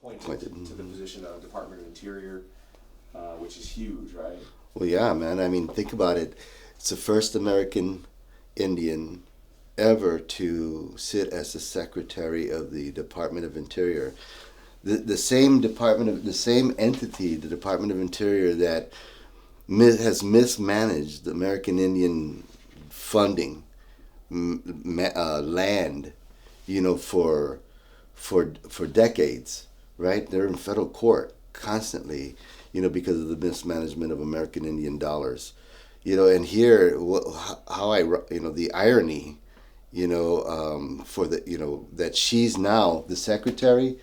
appointed to the position of Department of Interior, which is huge, right? Well, yeah, man. I mean, think about it. It's the first American Indian ever to sit as the Secretary of the Department of Interior. The same the same entity, the Department of Interior, that has mismanaged the American Indian funding, land, for decades, right? They're in federal court constantly, because of the mismanagement of American Indian dollars, and here, the irony, for that she's now the secretary,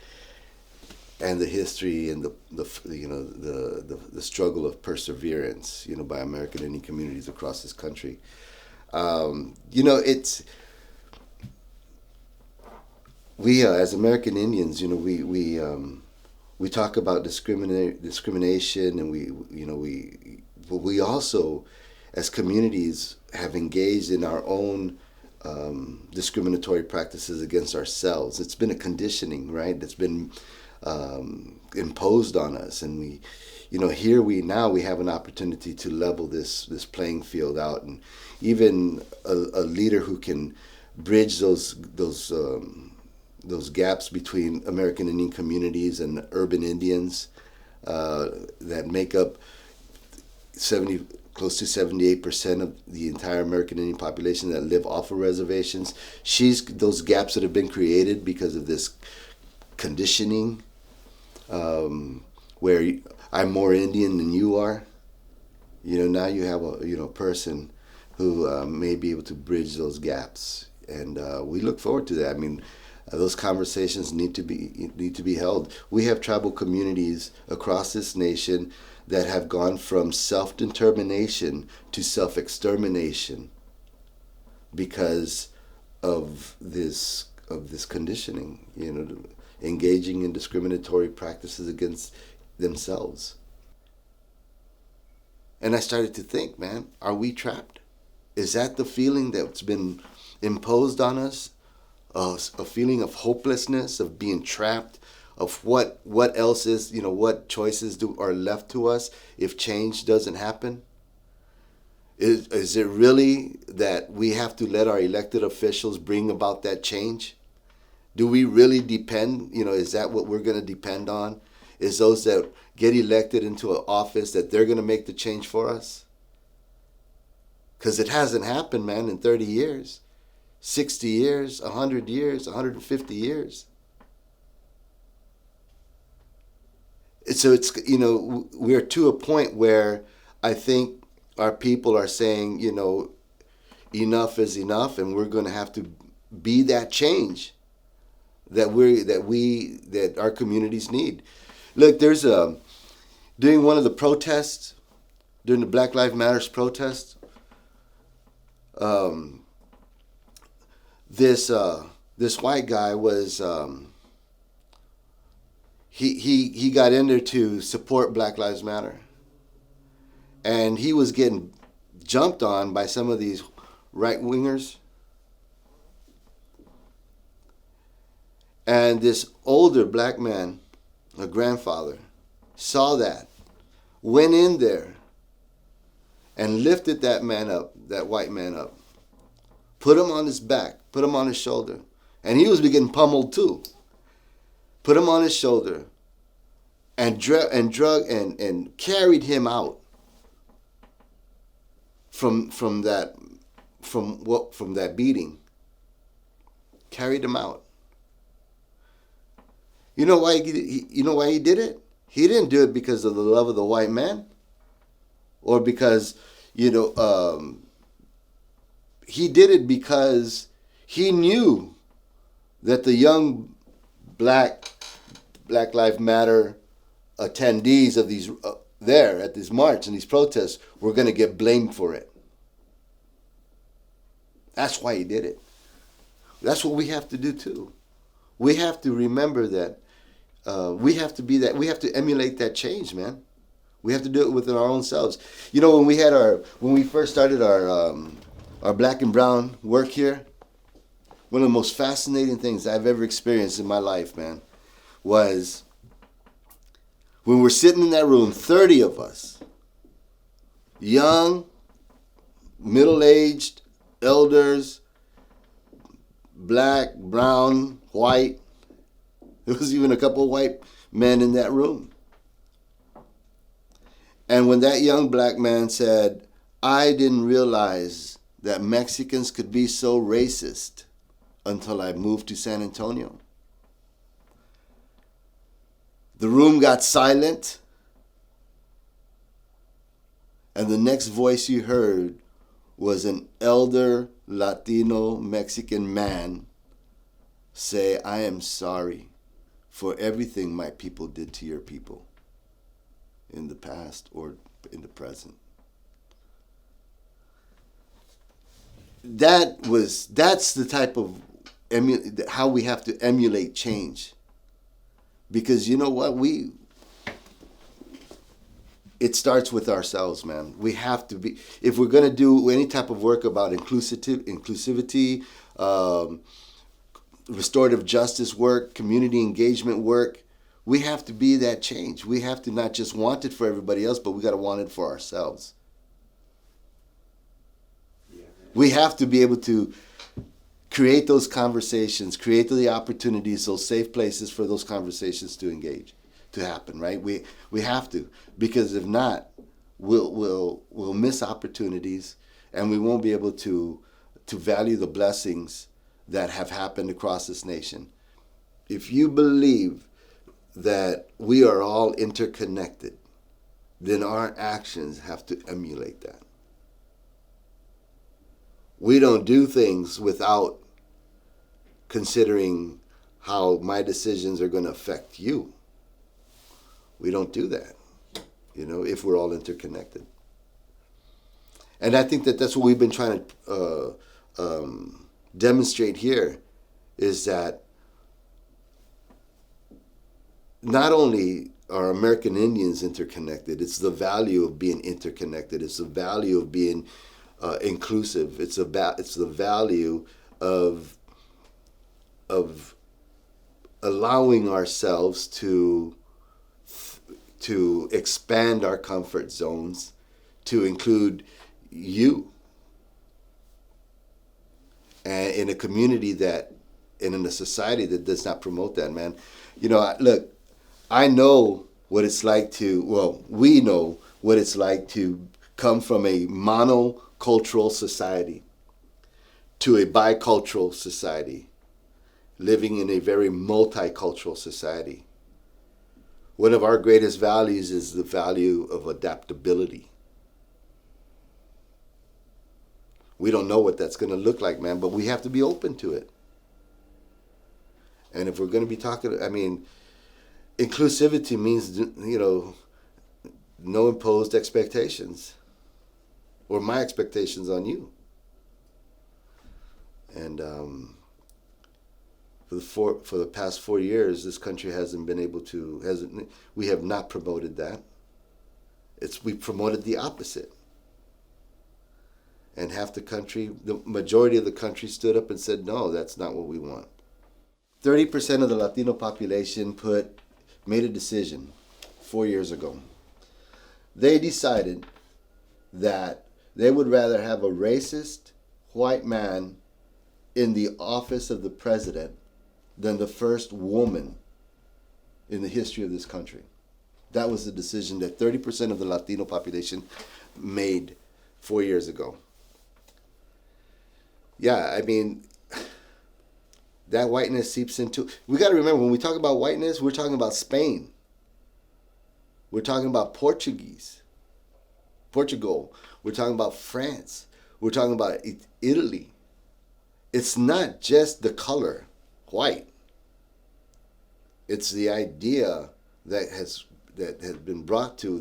and the history and the struggle of perseverance, by American Indian communities across this country. It's we as American Indians, we talk about discrimination, and we also, as communities, have engaged in our own discriminatory practices against ourselves. It's been a conditioning, right? It's been imposed on us, and we have an opportunity to level this playing field out, and even a leader who can bridge those gaps between American Indian communities and urban Indians that make up close to 78% of the entire American Indian population that live off of reservations. Those gaps that have been created because of this conditioning, where I'm more Indian than you are. Now you have a person who may be able to bridge those gaps, and we look forward to that. I mean, those conversations need to be held. We have tribal communities across this nation that have gone from self-determination to self-extermination because of this conditioning, engaging in discriminatory practices against themselves. And I started to think, man, are we trapped? Is that the feeling that's been imposed on us? A feeling of hopelessness, of being trapped, of what else is, what choices are left to us if change doesn't happen? Is it really that we have to let our elected officials bring about that change? Do we really depend, is that what we're going to depend on? Is those that get elected into an office that they're going to make the change for us? Because it hasn't happened, man, in 30 years. 60 years, 100 years, 150 years. So we're to a point where I think our people are saying, enough is enough, and we're going to have to be that change that our communities need. Look, there's during one of the protests, during the Black Lives Matter protests, this white guy was he got in there to support Black Lives Matter, and he was getting jumped on by some of these right wingers, and this older black man, a grandfather, saw that, went in there, and lifted that man up, that white man up, put him on his back, put him on his shoulder. And he was getting pummeled too. Put him on his shoulder and carried him out from that beating. Carried him out. You know why he did it? He didn't do it because of the love of the white man, or because he did it because he knew that the young Black Lives Matter attendees of these there at this march and these protests were going to get blamed for it. That's why he did it. That's what we have to do too. We have to remember that we have to be that. We have to emulate that change, man. We have to do it within our own selves. When we first started our black and brown work here, one of the most fascinating things I've ever experienced in my life, man, was when we're sitting in that room, 30 of us, young, middle-aged, elders, black, brown, white. There was even a couple of white men in that room. And when that young black man said, I didn't realize that Mexicans could be so racist until I moved to San Antonio. The room got silent. And the next voice you heard was an elder Latino Mexican man say, I am sorry for everything my people did to your people in the past or in the present. That's the type of how we have to emulate change. Because you know what? It starts with ourselves, man. We have to be, if we're going to do any type of work about inclusivity, restorative justice work, community engagement work, we have to be that change. We have to not just want it for everybody else, but we got to want it for ourselves. Yeah. We have to be able to create those conversations, create the opportunities, those safe places for those conversations to engage, to happen, right? We have to, because if not, we'll miss opportunities, and we won't be able to value the blessings that have happened across this nation. If you believe that we are all interconnected, then our actions have to emulate that. We don't do things without considering how my decisions are going to affect you. We don't do that, if we're all interconnected. And I think that that's what we've been trying to demonstrate here, is that not only are American Indians interconnected, it's the value of being interconnected. It's the value of being inclusive. It's the value of allowing ourselves to expand our comfort zones, to include you, and in a community and in a society that does not promote that, man. Look, I know what it's like we know what it's like to come from a monocultural society to a bicultural society, living in a very multicultural society. One of our greatest values is the value of adaptability. We don't know what that's going to look like, man, but we have to be open to it. And if we're going to be talking, inclusivity means, no imposed expectations, or my expectations on you. And for the past 4 years, this country hasn't been able to, we have not promoted that. We promoted the opposite. And half the country, the majority of the country stood up and said, no, that's not what we want. 30% of the Latino population made a decision 4 years ago. They decided that they would rather have a racist white man in the office of the president than the first woman in the history of this country. That was the decision that 30% of the Latino population made 4 years ago. Yeah, that whiteness seeps into... We got to remember, when we talk about whiteness, we're talking about Spain. We're talking about Portugal. We're talking about France. We're talking about Italy. It's not just the color, white. It's the idea that has been brought to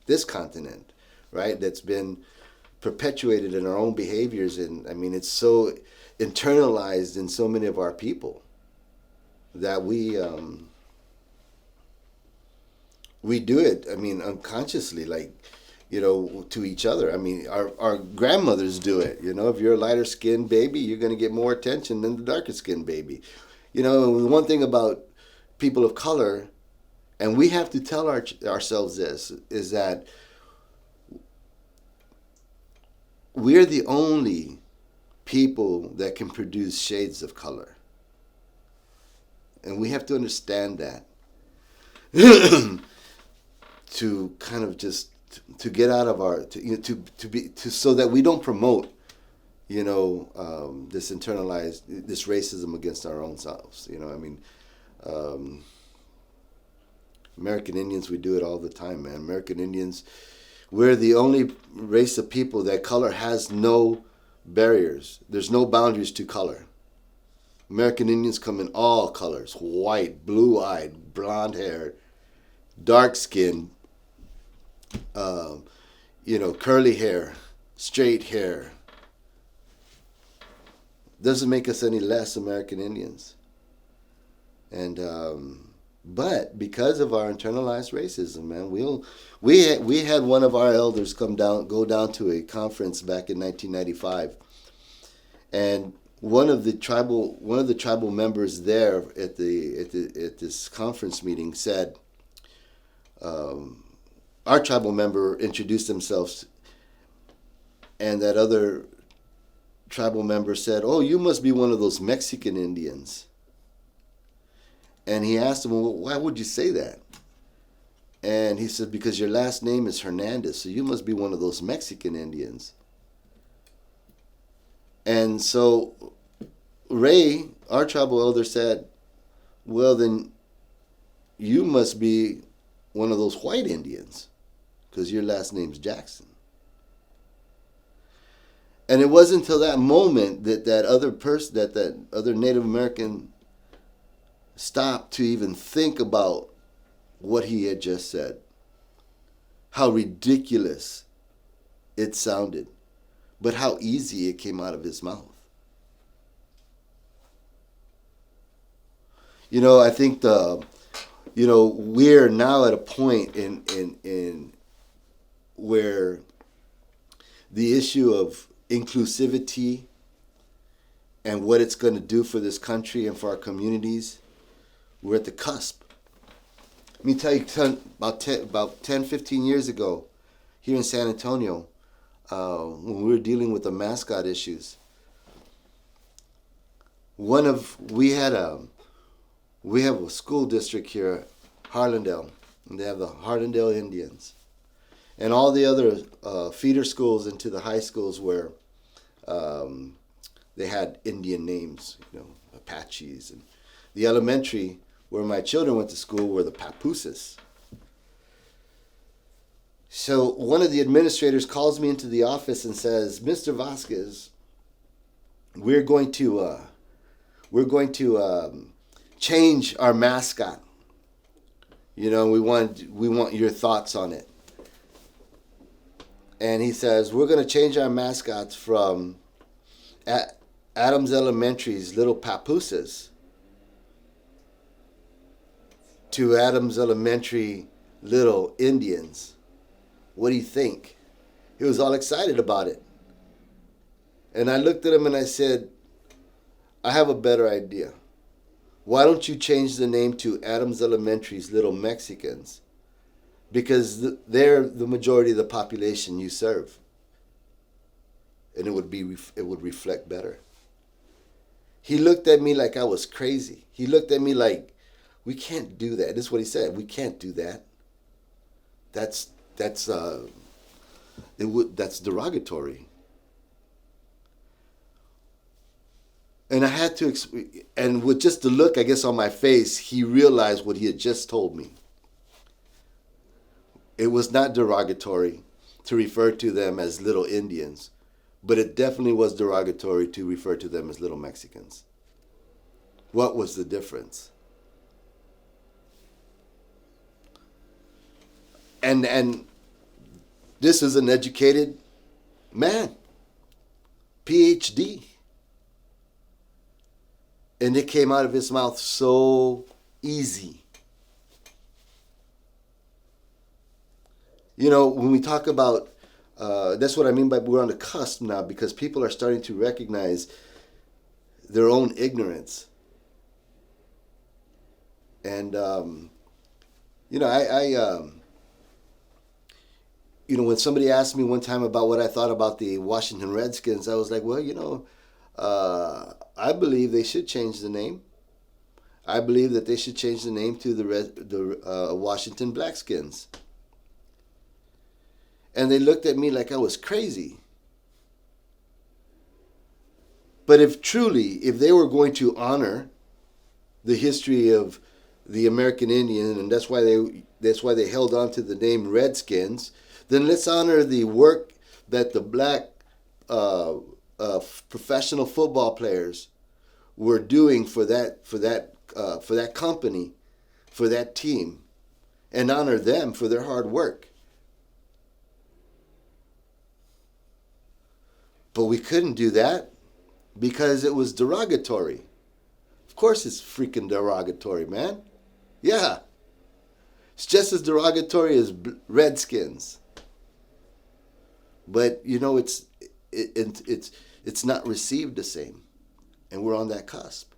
this continent, right? That's been perpetuated in our own behaviors, and it's so internalized in so many of our people that we do it, unconsciously, to each other. Our grandmothers do it. If you're a lighter skinned baby, you're going to get more attention than the darker skinned baby. One thing about people of color And we have to tell ourselves this, is that we're the only people that can produce shades of color. And we have to understand that to kind of just to get out of our so that we don't promote this internalized this racism against our own selves. American Indians, we do it all the time, man. American Indians, we're the only race of people that color has no barriers. There's no boundaries to color. American Indians come in all colors: white, blue-eyed, blonde-haired, dark-skinned, curly hair, straight hair. Doesn't make us any less American Indians. And but because of our internalized racism, man, we had one of our elders go down to a conference back in 1995, and one of the tribal members there at this conference meeting said, our tribal member introduced themselves, and that other tribal member said, "Oh, you must be one of those Mexican Indians." And he asked him, "Well, why would you say that?" And he said, "Because your last name is Hernandez, so you must be one of those Mexican Indians." And so Ray, our tribal elder, said, "Well, then you must be one of those white Indians, because your last name's Jackson." And it wasn't until that moment that other Native American stopped to even think about what he had just said. How ridiculous it sounded, but how easy it came out of his mouth. I think we're now at a point in where the issue of inclusivity and what it's going to do for this country and for our communities, we're at the cusp. Let me tell you, about 10, 15 years ago, here in San Antonio, when we were dealing with the mascot issues, we have a school district here, Haaland, and they have the Haaland Indians, and all the other feeder schools into the high schools where they had Indian names, Apaches, and the elementary where my children went to school were the Papooses. So one of the administrators calls me into the office and says, "Mr. Vasquez, we're going to change our mascot. We want your thoughts on it." And he says, "We're going to change our mascots from Adams Elementary's Little Papooses to Adams Elementary Little Indians. What do you think?" He was all excited about it. And I looked at him and I said, "I have a better idea. Why don't you change the name to Adams Elementary's Little Mexicans? Because they're the majority of the population you serve. And it would reflect better." He looked at me like I was crazy. He looked at me like, "We can't do that." This is what he said. "We can't do that. That's derogatory." And I had to, and with just the look, I guess, on my face, he realized what he had just told me. It was not derogatory to refer to them as Little Indians, but it definitely was derogatory to refer to them as Little Mexicans. What was the difference? And this is an educated man, PhD. And it came out of his mouth so easy. When we talk about, that's what I mean by we're on the cusp now, because people are starting to recognize their own ignorance. And When somebody asked me one time about what I thought about the Washington Redskins, I was like, well, I believe they should change the name. I believe that they should change the name to the Washington Blackskins. And they looked at me like I was crazy. But if they were going to honor the history of the American Indian, and that's why they held on to the name Redskins, then let's honor the work that the black professional football players were doing for that company, for that team, and honor them for their hard work. But we couldn't do that because it was derogatory. Of course it's freaking derogatory, man. Yeah. It's just as derogatory as Redskins. But it's not received the same. And we're on that cusp.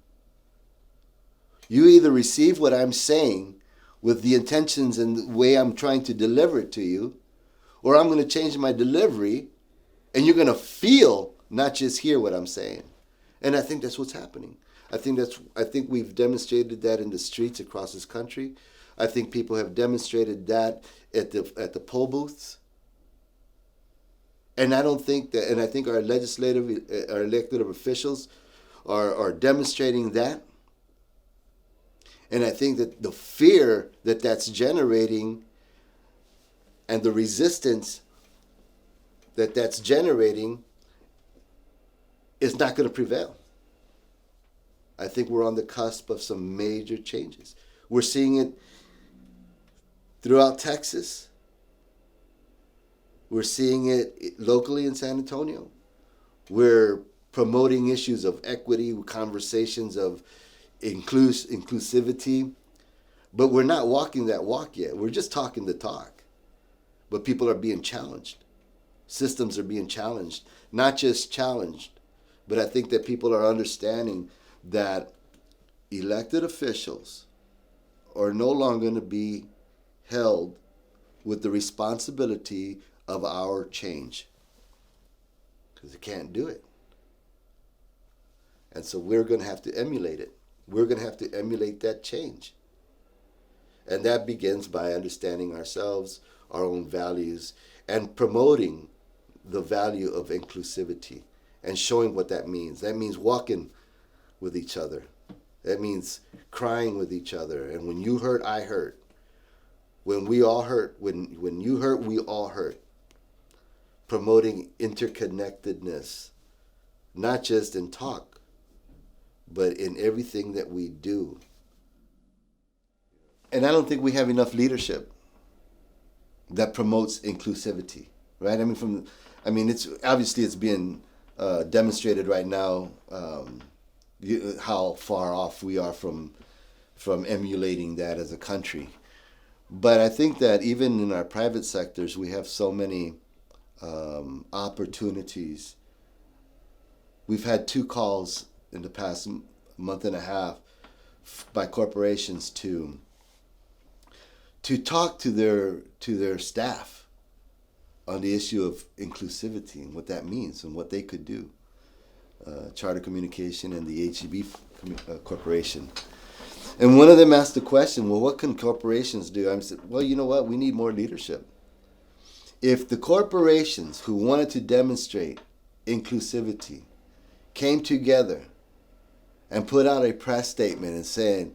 You either receive what I'm saying with the intentions and the way I'm trying to deliver it to you, or I'm going to change my delivery and you're going to feel, not just hear what I'm saying. And I think that's what's happening. I think we've demonstrated that in the streets across this country. I think people have demonstrated that at the poll booths. And I think our elected officials are demonstrating that. And I think that the fear that's generating and the resistance that's generating is not going to prevail. I think we're on the cusp of some major changes. We're seeing it throughout Texas. We're seeing it locally in San Antonio. We're promoting issues of equity, conversations of inclusivity. But we're not walking that walk yet. We're just talking the talk. But people are being challenged. Systems are being challenged. Not just challenged, but I think that people are understanding that elected officials are no longer going to be held with the responsibility of our change. Because they can't do it. And so we're going to have to emulate it. We're going to have to emulate that change. And that begins by understanding ourselves, our own values, and promoting the value of inclusivity and showing what that means. That means walking with each other. That means crying with each other. And when you hurt, I hurt. When we all hurt, when you hurt, we all hurt. Promoting interconnectedness, not just in talk, but in everything that we do. And I don't think we have enough leadership that promotes inclusivity, right? It's being demonstrated right now how far off we are from emulating that as a country. But I think that even in our private sectors, we have so many opportunities. We've had 2 calls in the past month and a half by corporations to talk to their staff on the issue of inclusivity and what that means and what they could do. Charter Communication and the HEB Corporation. And one of them asked the question, well, what can corporations do? I said, well, you know what? We need more leadership. If the corporations who wanted to demonstrate inclusivity came together and put out a press statement and saying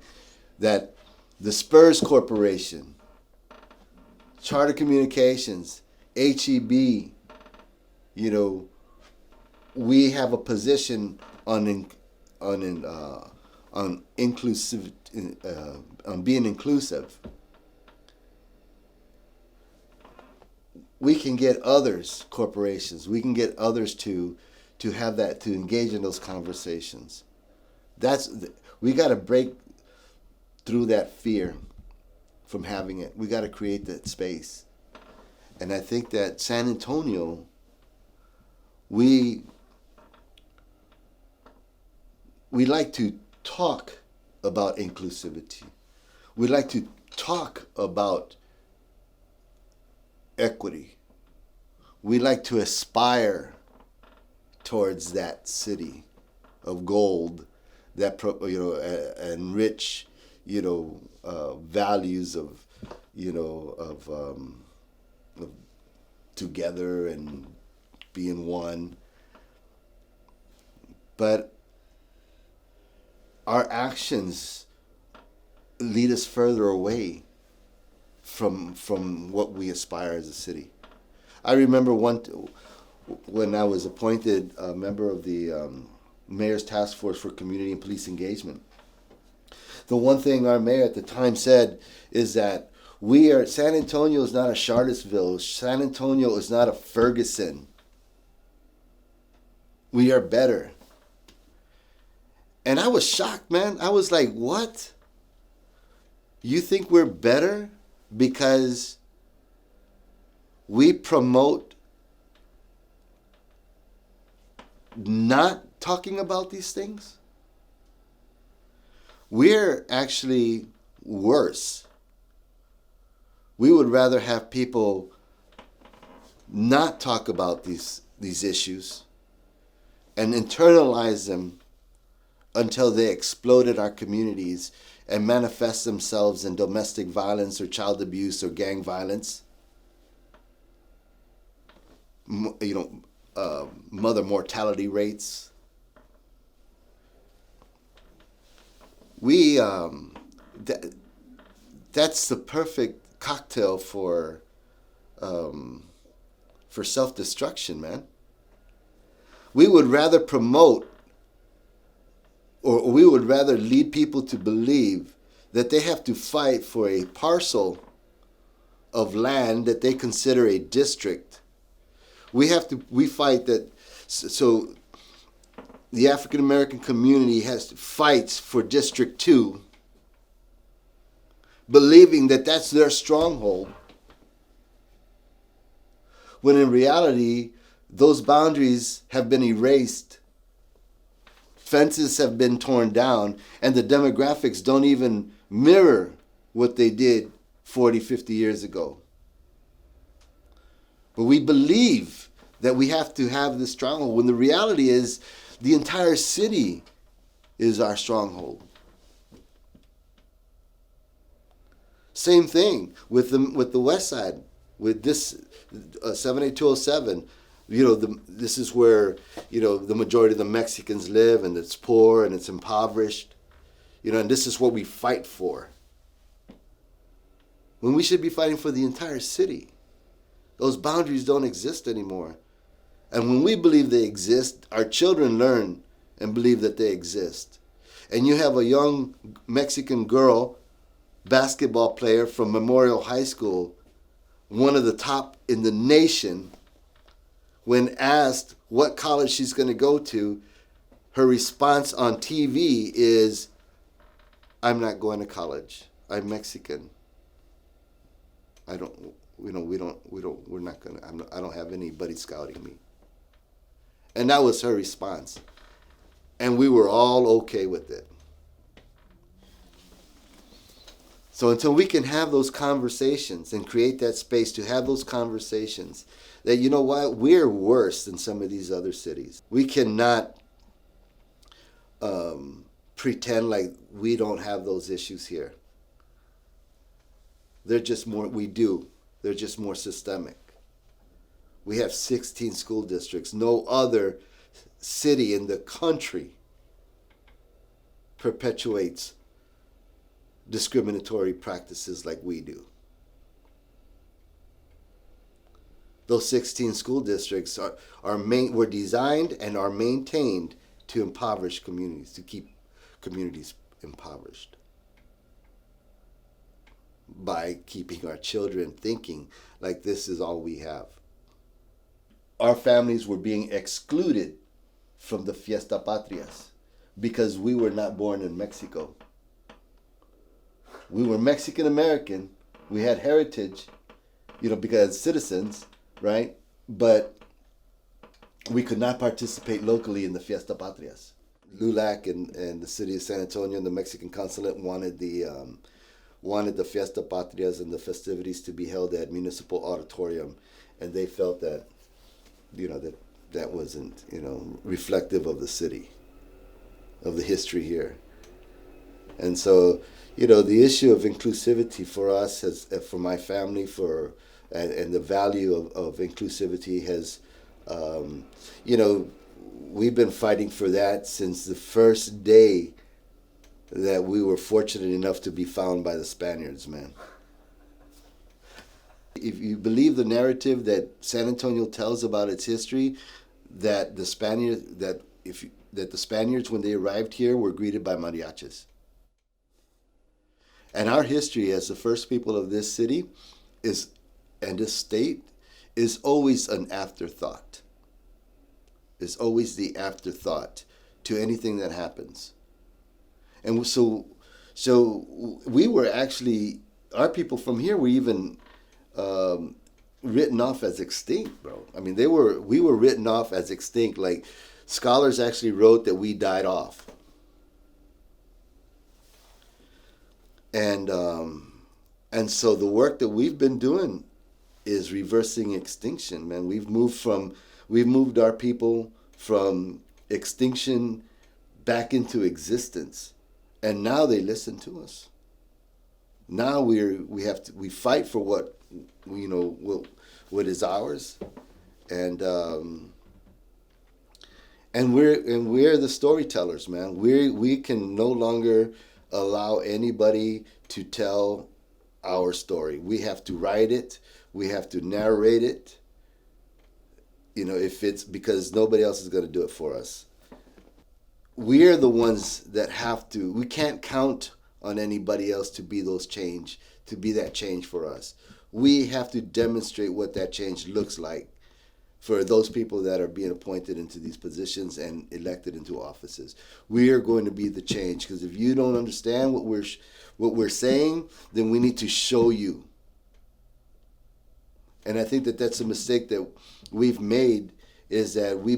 that the Spurs Corporation, Charter Communications, HEB, we have a position on inclusive, on being inclusive. We can get corporations, we can get others to have that, to engage in those conversations. We got to break through that fear from having it. We got to create that space. And I think that San Antonio, we like to talk about inclusivity. We like to talk about equity. We like to aspire towards that city of gold, that and rich, values of together and being one. But our actions lead us further away from what we aspire as a city. I remember when I was appointed a member of the Mayor's Task Force for Community and Police Engagement. The one thing our mayor at the time said is that San Antonio is not a Charlottesville. San Antonio is not a Ferguson. We are better. And I was shocked, man. I was like, what? You think we're better because we promote not talking about these things? We're actually worse. We would rather have people not talk about these issues and internalize them until they explode in our communities and manifest themselves in domestic violence or child abuse or gang violence. Mother mortality rates. That's the perfect cocktail for self-destruction, man. We would rather promote, or we would rather lead people to believe that they have to fight for a parcel of land that they consider a district. We fight that, so the African American community fights for District 2, believing that that's their stronghold, when in reality, those boundaries have been erased. Fences have been torn down, and the demographics don't even mirror what they did 40, 50 years ago. But we believe that we have to have this stronghold, when the reality is the entire city is our stronghold. Same thing with the West Side, with this 78207. This is where the majority of the Mexicans live, and it's poor and it's impoverished. And this is what we fight for, when we should be fighting for the entire city. Those boundaries don't exist anymore. And when we believe they exist, our children learn and believe that they exist. And you have a young Mexican girl, basketball player from Memorial High School, one of the top in the nation, when asked what college she's going to go to, her response on TV is, "I'm not going to college. I'm Mexican. I don't have anybody scouting me." And that was her response. And we were all okay with it. So until we can have those conversations and create that space to have those conversations, that we're worse than some of these other cities. We cannot pretend like we don't have those issues here. They're just more, we do. They're just more systemic. We have 16 school districts. No other city in the country perpetuates discriminatory practices like we do. Those 16 school districts were designed and are maintained to impoverish communities, to keep communities impoverished, by keeping our children thinking like this is all we have. Our families were being excluded from the Fiesta Patrias because we were not born in Mexico. We were Mexican American. We had heritage, because citizens, right? But we could not participate locally in the Fiesta Patrias. LULAC and the city of San Antonio and the Mexican consulate wanted the wanted the Fiesta Patrias and the festivities to be held at Municipal Auditorium, and they felt that, that wasn't, reflective of the city, of the history here. And so, the issue of inclusivity for us, for my family, and the value of inclusivity has, we've been fighting for that since the first day that we were fortunate enough to be found by the Spaniards, man. If you believe the narrative that San Antonio tells about its history, that the Spaniards, when they arrived here, were greeted by mariachis. And our history as the first people of this city and this state is always an afterthought. It's always the afterthought to anything that happens. And so we were actually, our people from here were even written off as extinct, bro. I mean, we were written off as extinct. Like, scholars actually wrote that we died off. And so the work that we've been doing is reversing extinction, man. We've moved our people from extinction back into existence, and now they listen to us. Now we fight for what is ours, and we're the storytellers, man. We can no longer allow anybody to tell our story. We have to write it. We have to narrate it. If it's because nobody else is going to do it for us. We're the ones that have to. We can't count on anybody else to be that change for us. We have to demonstrate what that change looks like for those people that are being appointed into these positions and elected into offices. We are going to be the change, because if you don't understand what we're saying, then we need to show you. And I think that that's a mistake that we've made, is that we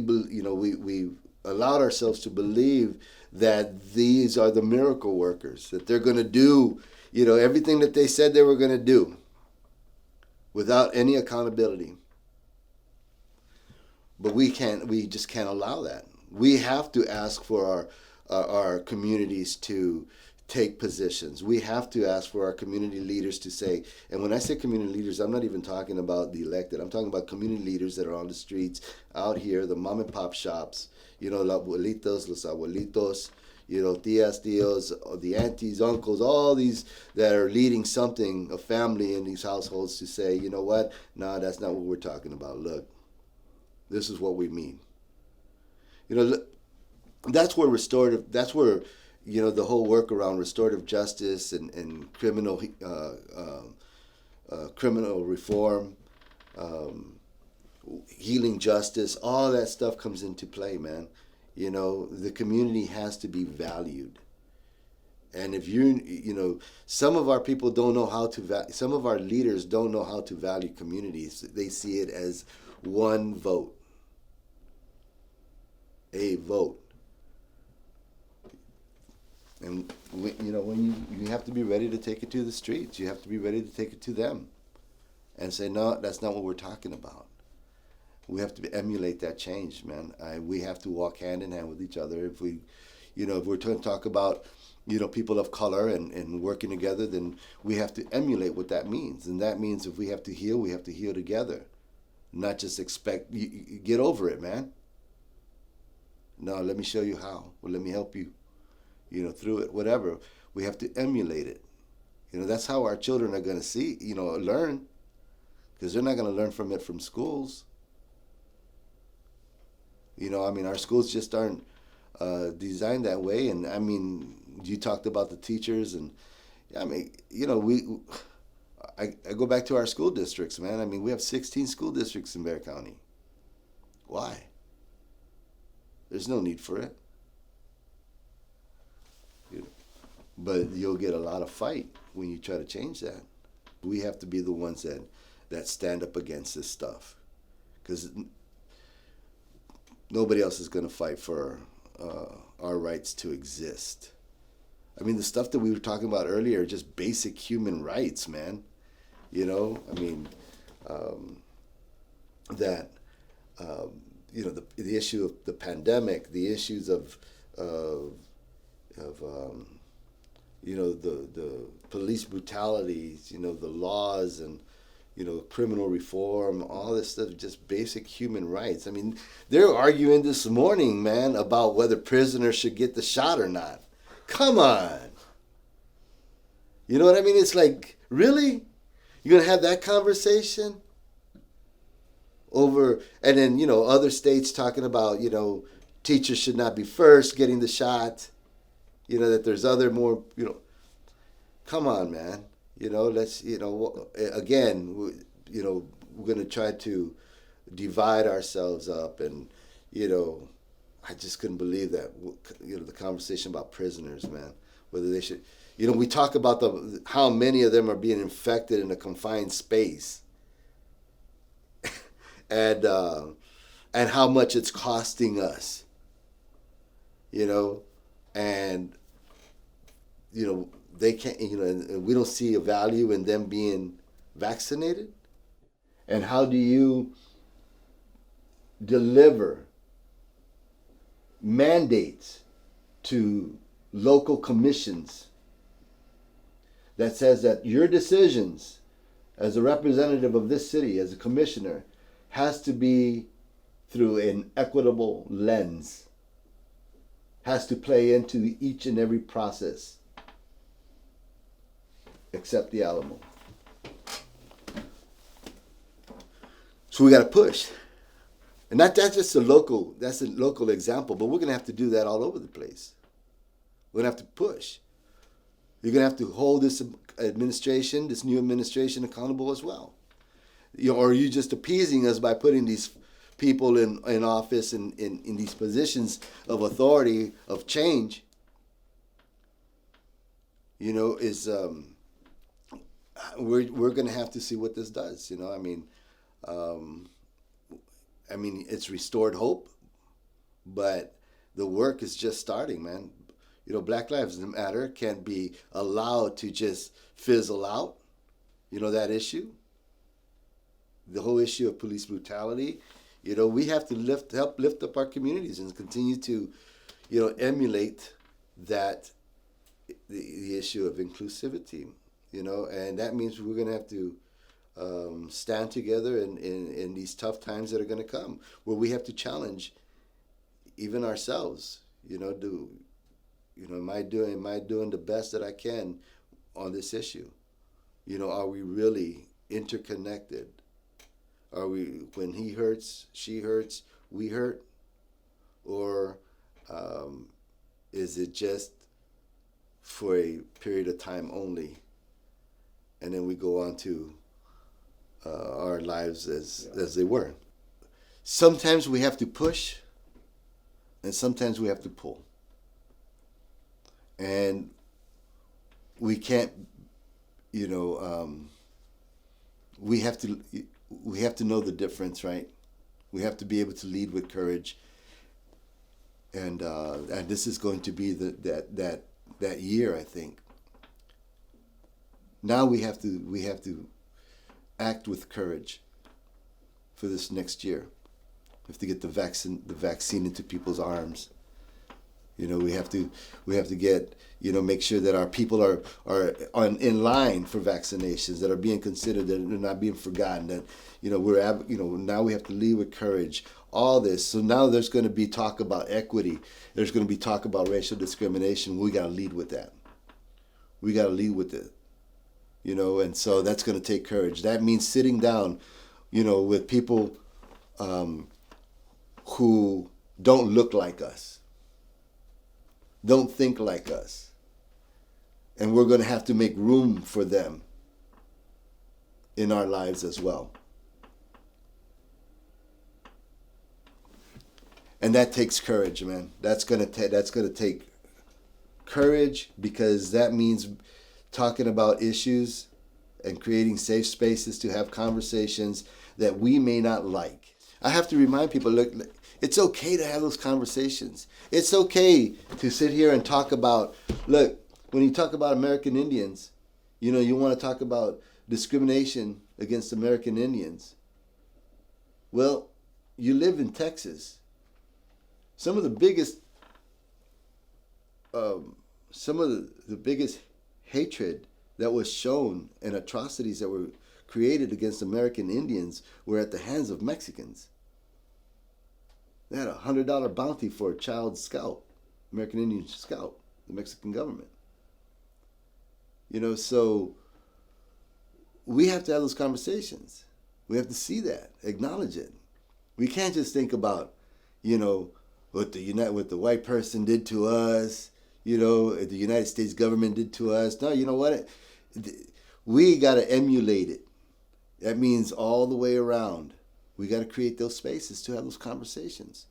allowed ourselves to believe that these are the miracle workers, that they're going to do, everything that they said they were going to do without any accountability. But we just can't allow that. We have to ask for our communities to take positions. We have to ask for our community leaders to say, and when I say community leaders, I'm not even talking about the elected. I'm talking about community leaders that are on the streets, out here, the mom and pop shops, los abuelitos, los abuelitos, tias, tios, the aunties, uncles, all these that are leading something, a family in these households, to say, you know what? No, that's not what we're talking about. Look, this is what we mean. That's where the whole work around restorative justice and criminal reform, healing justice, all that stuff comes into play, man. The community has to be valued. And if some of our people don't know how to some of our leaders don't know how to value communities. They see it as one vote. A vote. And when you have to be ready to take it to the streets, you have to be ready to take it to them and say, no, that's not what we're talking about. We have to emulate that change, man. We have to walk hand in hand with each other. If we're trying to talk about, people of color and working together, then we have to emulate what that means. And that means if we have to heal together. Not just expect, get over it, man. No, let me show you how. Well, let me help you, through it, whatever. We have to emulate it. That's how our children are going to learn, because they're not going to learn from it from schools. Our schools just aren't designed that way. And you talked about the teachers, and I go back to our school districts, man. We have 16 school districts in Bexar County. Why? There's no need for it. But you'll get a lot of fight when you try to change that. We have to be the ones that stand up against this stuff, because nobody else is going to fight for our rights to exist. I mean, the stuff that we were talking about earlier, just basic human rights, man. You know, I mean, that, you know, the issue of the pandemic, the issues of you know, the police brutalities, you know, the laws and, you know, criminal reform, all this stuff, just basic human rights. I mean, they're arguing this morning, man, about whether prisoners should get the shot or not. Come on. You know what I mean? It's like, really? You're going to have that conversation? Over, and then, you know, other states talking about, you know, teachers should not be first getting the shot. You know, that there's other more, you know, come on, man. You know, let's, you know, again, you know, we're going to try to divide ourselves up. And, you know, I just couldn't believe that, you know, the conversation about prisoners, man, whether they should, you know, we talk about how many of them are being infected in a confined space and how much it's costing us, you know, and, you know, they can't, you know, and we don't see a value in them being vaccinated. And how do you deliver mandates to local commissions that says that your decisions as a representative of this city, as a commissioner, has to be through an equitable lens, has to play into each and every process, except the Alamo. So we got to push. And that's just that's a local example, but we're going to have to do that all over the place. We're going to have to push. You're going to have to hold this administration, this new administration, accountable as well. You know, or are you just appeasing us by putting these people in office and in these positions of authority, of change? You know, we're going to have to see what this does. You know, I mean, it's restored hope, but the work is just starting, man. You know, Black Lives Matter can't be allowed to just fizzle out. You know, that issue, the whole issue of police brutality. You know, we have to help lift up our communities and continue to, you know, emulate that, the issue of inclusivity. You know, and that means we're going to have to stand together in these tough times that are going to come, where we have to challenge even ourselves. You know, am I doing the best that I can on this issue? You know, are we really interconnected? Are we, when he hurts, she hurts, we hurt? Or is it just for a period of time upon, and then we go on to our lives as they were? Sometimes we have to push, and sometimes we have to pull. And we can't, you know, we have to know the difference, right? We have to be able to lead with courage, and this is going to be that year, I think. Now we have to act with courage for this next year. We have to get the vaccine into people's arms. You know, we have to get, you know, make sure that our people are in line for vaccinations, that are being considered, that they're not being forgotten, that, you know, now we have to lead with courage. All this. So now there's going to be talk about equity. There's going to be talk about racial discrimination. We got to lead with that. We got to lead with it. You know, and so that's going to take courage. That means sitting down, you know, with people who don't look like us, don't think like us. And we're going to have to make room for them in our lives as well. And that takes courage, man. That's going to take courage, because that means talking about issues and creating safe spaces to have conversations that we may not like. I have to remind people, look, it's okay to have those conversations. It's okay to sit here and talk about, look, when you talk about American Indians, you want to talk about discrimination against American Indians. Well, you live in Texas. Some of the biggest hatred that was shown and atrocities that were created against American Indians were at the hands of Mexicans. They had a $100 bounty for a child scout, American Indian scout, the Mexican government. So we have to have those conversations. We have to see that, acknowledge it. We can't just think about, what the white person did to us, the United States government did to us. No, you know what? We got to emulate it. That means all the way around. We got to create those spaces to have those conversations.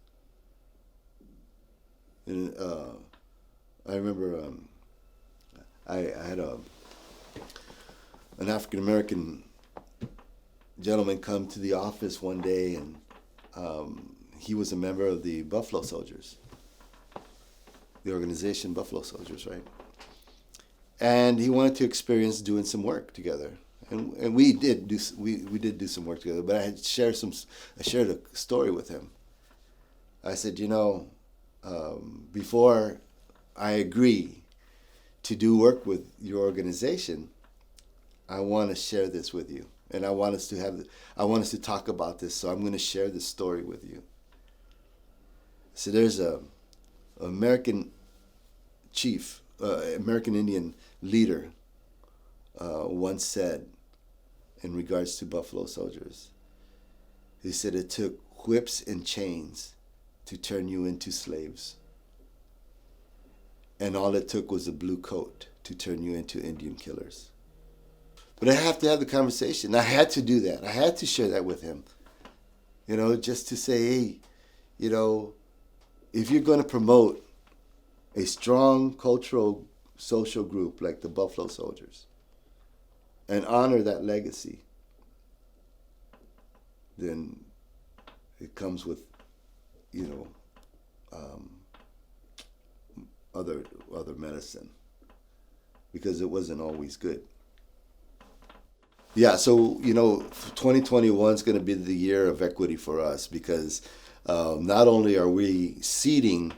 And I remember I had an African American gentleman come to the office one day, and he was a member of the Buffalo Soldiers, the organization Buffalo Soldiers, right? And he wanted to experience doing some work together, and we did do some work together. But I shared a story with him. I said, before I agree to do work with your organization, I want to share this with you, and I want us to talk about this. So I'm going to share this story with you. So there's a American chief, American Indian leader, once said in regards to Buffalo Soldiers. He said it took whips and chains to turn you into slaves, and all it took was a blue coat to turn you into Indian killers. But I have to have the conversation. I had to do that. I had to share that with him. Just to say, hey, if you're going to promote a strong cultural social group like the Buffalo Soldiers and honor that legacy, then it comes with, other medicine, because it wasn't always good. Yeah, so 2021 is going to be the year of equity for us, because not only are we seeding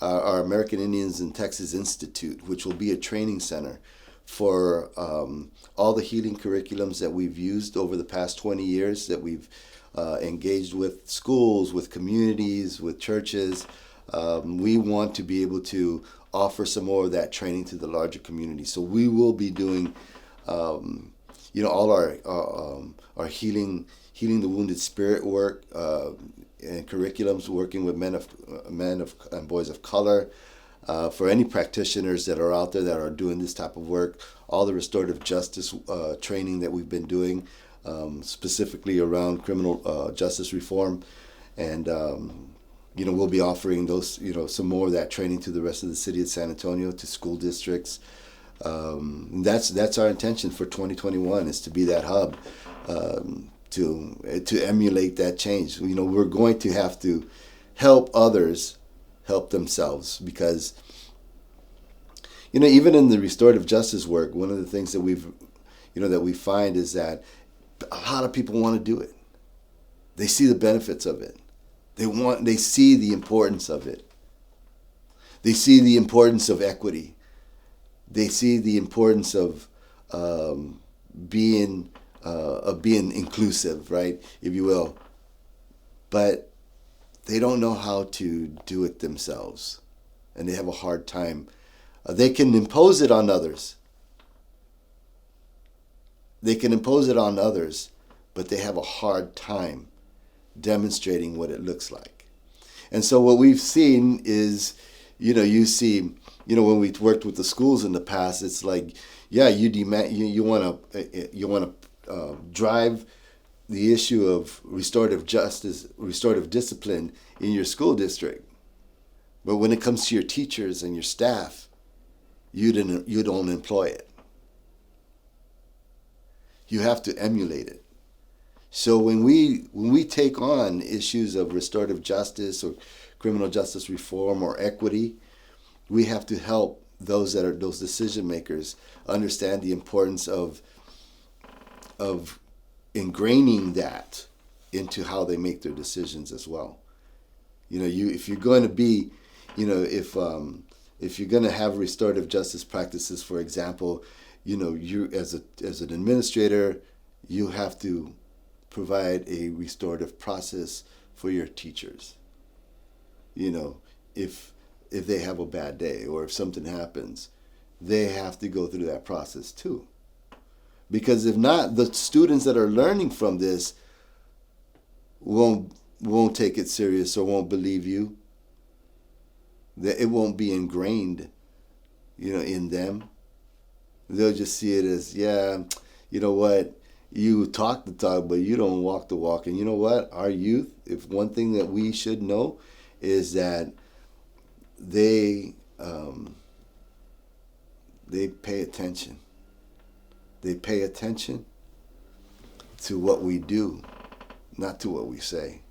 our American Indians in Texas Institute, which will be a training center for all the healing curriculums that we've used over the past 20 years, that we've engaged with schools, with communities, with churches. We want to be able to offer some more of that training to the larger community. So we will be doing all our healing the wounded spirit work and curriculums, working with men and boys of color. For any practitioners that are out there that are doing this type of work, all the restorative justice training that we've been doing, specifically around criminal justice reform, and we'll be offering those, some more of that training to the rest of the city of San Antonio, to school districts. That's our intention for 2021, is to be that hub, to emulate that change. We're going to have to help others help themselves, because even in the restorative justice work, one of the things that we find is that a lot of people want to do it. They see the benefits of it. They see the importance of it. They see the importance of equity. They see the importance of being inclusive, right, if you will. But they don't know how to do it themselves, and they have a hard time. They can impose it on others. They can impose it on others, but they have a hard time demonstrating what it looks like. And so what we've seen is, you see, when we worked with the schools in the past, it's like, yeah, you want to drive the issue of restorative justice, restorative discipline in your school district. But when it comes to your teachers and your staff, you don't employ it. You have to emulate it. So when we take on issues of restorative justice or criminal justice reform or equity, we have to help those decision makers understand the importance of ingraining that into how they make their decisions as well. If you're going to be, if you're going to have restorative justice practices, for example, you as an administrator, you have to provide a restorative process for your teachers. If they have a bad day or if something happens, they have to go through that process too. Because if not, the students that are learning from this won't take it serious or won't believe you. That it won't be ingrained, in them. They'll just see it as, yeah, you know what, you talk the talk, but you don't walk the walk. And you know what, our youth, if one thing that we should know is that they pay attention. They pay attention to what we do, not to what we say.